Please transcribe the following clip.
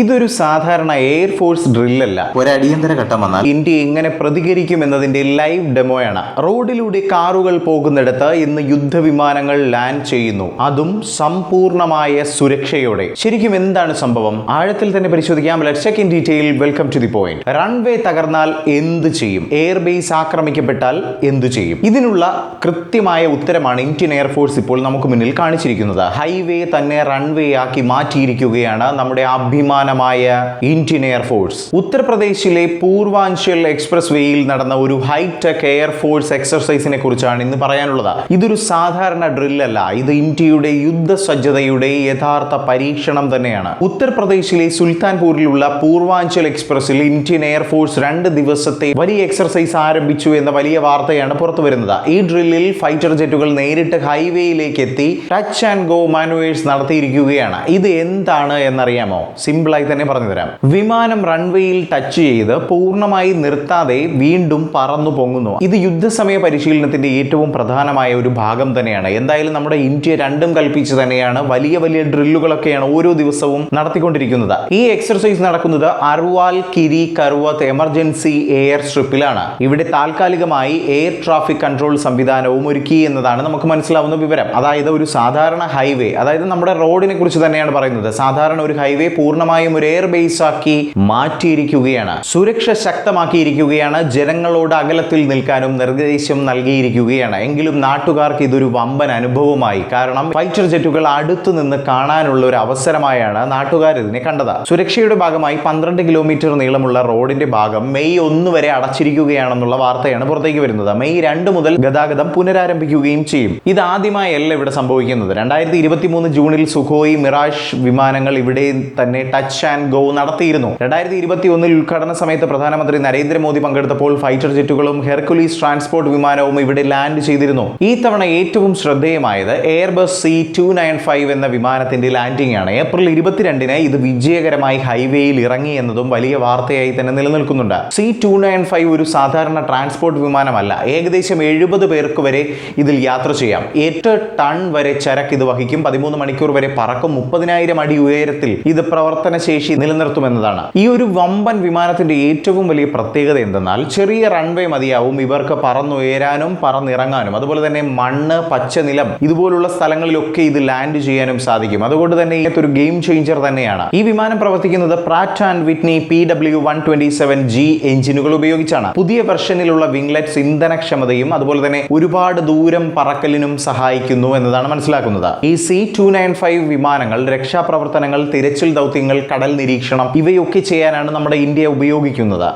ഇതൊരു സാധാരണ എയർഫോഴ്സ് ഡ്രില്ലല്ല. ഒരടിയന്തര ഘട്ടം വന്നാൽ ഇന്ത്യ എങ്ങനെ പ്രതികരിക്കും എന്നതിന്റെ ലൈവ് ഡെമോയാണ്. റോഡിലൂടെ കാറുകൾ പോകുന്നിടത്ത് ഇന്ന് യുദ്ധവിമാനങ്ങൾ ലാൻഡ് ചെയ്യുന്നു, അതും സമ്പൂർണമായ സുരക്ഷയോടെ. ശരിക്കും എന്താണ് സംഭവം? ആഴത്തിൽ തന്നെ പരിശോധിക്കാം. Let's check in detail. Welcome to the point. Runway തകർന്നാൽ എന്ത് ചെയ്യും? എയർബേസ് ആക്രമിക്കപ്പെട്ടാൽ എന്തു ചെയ്യും? ഇതിനുള്ള കൃത്യമായ ഉത്തരമാണ് ഇന്ത്യൻ എയർഫോഴ്സ് ഇപ്പോൾ നമുക്ക് മുന്നിൽ കാണിച്ചിരിക്കുന്നത്. ഹൈവേ തന്നെ റൺവേ ആക്കി മാറ്റിയിരിക്കുകയാണ് നമ്മുടെ അഭിമാനമായ ഇന്ത്യൻ എയർഫോഴ്സ്. ഉത്തർപ്രദേശിലെ പൂർവാഞ്ചൽ എക്സ്പ്രസ് വേയിൽ നടന്ന ഒരു ഹൈടെക് എയർഫോഴ്സ് എക്സർസൈസിനെ കുറിച്ചാണ് ഇന്ന് പറയാനുള്ളത്. ഇതൊരു സാധാരണ ഡ്രില്ലല്ല, ഇത് ഇന്ത്യയുടെ യുദ്ധസജ്ജതയുടെ യഥാർത്ഥ പരീക്ഷണം തന്നെയാണ്. ഉത്തർപ്രദേശിലെ സുൽത്താൻപൂരിലുള്ള പൂർവാഞ്ചൽ എക്സ്പ്രസിൽ ഇന്ത്യൻ എയർഫോഴ്സ് 2 ദിവസത്തെ വലിയ എക്സർസൈസ് ആരംഭിച്ചു എന്ന വലിയ വാർത്തയാണ് പുറത്തു വരുന്നത്. ഈ ഡ്രില്ലിൽ ഫൈറ്റർ ജെറ്റുകൾ നേരിട്ട് ഹൈവേയിലേക്ക് എത്തി ടച്ച് ആൻഡ് ഗോ മാനുവേഴ്സ് നടത്തിയിരിക്കുകയാണ്. ഇത് എന്താണ് എന്നറിയാമോ? സിമ്പിളായി തന്നെ പറഞ്ഞുതരാം. വിമാനം റൺവേയിൽ ടച്ച് ചെയ്ത് പൂർണ്ണമായി നിർത്താതെ വീണ്ടും പറന്നു പൊങ്ങുന്നു. ഇത് യുദ്ധസമയ പരിശീലനത്തിന്റെ ഏറ്റവും പ്രധാനമായ ഒരു ഭാഗം തന്നെയാണ്. എന്തായാലും നമ്മുടെ ഇന്ത്യ രണ്ടും കൽപ്പിച്ച് തന്നെയാണ് വലിയ വലിയ ഡ്രില്ലുകളൊക്കെയാണ് ഓരോ ദിവസവും നടത്തിക്കൊണ്ടിരിക്കുന്നത്. ഈ എക്സർസൈസ് നടക്കുന്നത് അർവാൽ കിരി കർവത്ത് എമർജൻസി എയർ സ്ട്രിപ്പിലാണ്. ഇവിടെ താൽക്കാലികമായി എയർ ട്രാഫിക് കൺട്രോൾ സംവിധാനവും ഒരുക്കി എന്നതാണ് നമുക്ക് മനസ്സിലാവുന്ന വിവരം. അതായത് ഒരു സാധാരണ ഹൈവേ, അതായത് നമ്മുടെ റോഡിനെ കുറിച്ച് തന്നെയാണ് പറയുന്നത്. സാധാരണ ഒരു ഹൈവേ പൂർണ്ണമായും ഒരു എയർ ബേസ് ആക്കി മാറ്റിയിരിക്കുകയാണ്. സുരക്ഷ ശക്തമാക്കിയിരിക്കുകയാണ്. ജനങ്ങളോട് അകലത്തിൽ നിൽക്കാനും നിർദ്ദേശം നൽകിയിരിക്കുകയാണ്. എങ്കിലും നാട്ടുകാർക്ക് ഇതൊരു വമ്പൻ അനുഭവമായി. കാരണം ഫൈറ്റർ ജെറ്റുകൾ അടുത്തു നിന്ന് കാണാനുള്ള ഒരു അവസരമായാണ് നാട്ടുകാർ ഇതിനെ കണ്ടത്. സുരക്ഷയുടെ ഭാഗമായി 12 കിലോമീറ്റർ നീളമുള്ള റോഡിന്റെ ഭാഗം മെയ് 1 വരെ അടച്ചിരിക്കുകയാണെന്നുള്ള വാർത്തയാണ് പുറത്തേക്ക് വരുന്നത്. മെയ് 2 മുതൽ ഗതാഗതം പുനരാരംഭിക്കുകയും ചെയ്യും. ഇത് ആദ്യമായല്ല ഇവിടെ സംഭവിക്കുന്നത്. 2023 ജൂണിൽ സുഖോയ് മിറാഷ് വിമാനങ്ങൾ ഇവിടെ തന്നെ ടച്ച് ആൻഡ് ഗോ നടത്തിയിരുന്നു. 2021 ഉദ്ഘാടന സമയത്ത് പ്രധാനമന്ത്രി നരേന്ദ്രമോദി പങ്കെടുത്തപ്പോൾ ഫൈറ്റർ ജെറ്റുകളും ഹെർക്കുലീസ് ട്രാൻസ്പോർട്ട് വിമാനവും ഇവിടെ ലാൻഡ് ചെയ്തിരുന്നു. ഈ തവണ ഏറ്റവും ശ്രദ്ധേയമായത് എയർബസ് C295 എന്ന വിമാനത്തിന്റെ ലാൻഡിംഗ് ആണ്. ഏപ്രിൽ 22 ഇത് വിജയകരമായി ഹൈവേയിൽ ഇറങ്ങി എന്നതും വലിയ വാർത്തയായി തന്നെ നിലനിൽക്കുന്നുണ്ട്. C295 ഒരു സാധാരണ ട്രാൻസ്പോർട്ട് വിമാനമല്ല. ഏകദേശം 70 പേർക്ക് വരെ ഇതിൽ യാത്ര ചെയ്യാം. 8 ടൺ വരെ ചരക്ക് ഇത് വഹിക്കും. 13 മണിക്കൂർ വരെ പറക്കും. 30,000 അടി ഉയരത്തിൽ ഇത് പ്രവർത്തനശേഷി നിലനിർത്തുമെന്നതാണ്. ഈ ഒരു വമ്പൻ വിമാനത്തിന്റെ ഏറ്റവും വലിയ പ്രത്യേകത എന്തെന്നാൽ ചെറിയ റൺവേ മതിയാവും ഇവർക്ക് പറന്നുയരാനും പറന്നിറങ്ങാനും. അതുപോലെ തന്നെ മണ്ണ്, പച്ചനിലം ഇതുപോലുള്ള സ്ഥലങ്ങളിലൊക്കെ ഇത് ലാൻഡ് ചെയ്യാനും സാധിക്കും. അതുകൊണ്ട് തന്നെ ഇതൊരു ഗെയിം ചേഞ്ചർ തന്നെയാണ്. ഈ വിമാനം പ്രവർത്തിക്കുന്നത് പ്രാറ്റ് ആൻഡ് വിറ്റ്നി PW127G എഞ്ചിനുകൾ ഉപയോഗിച്ചാണ്. പുതിയ വെർഷനിലുള്ള വിംഗ്ലെറ്റ്സ് ഇന്ധനക്ഷമതയും അതുപോലെ തന്നെ ഒരുപാട് ദൂരം പറക്കലിനും സഹായിക്കുന്നു എന്നതാണ് മനസ്സിലാക്കുന്നത്. ഈ C295 വിമാനങ്ങൾ രക്ഷാപ്രവർത്തനങ്ങൾ, തിരച്ചിൽ ദൗത്യങ്ങൾ, കടൽ നിരീക്ഷണം ഇവയൊക്കെ ചെയ്യാനാണ് നമ്മുടെ ഇന്ത്യ ഉപയോഗിക്കുന്നത്.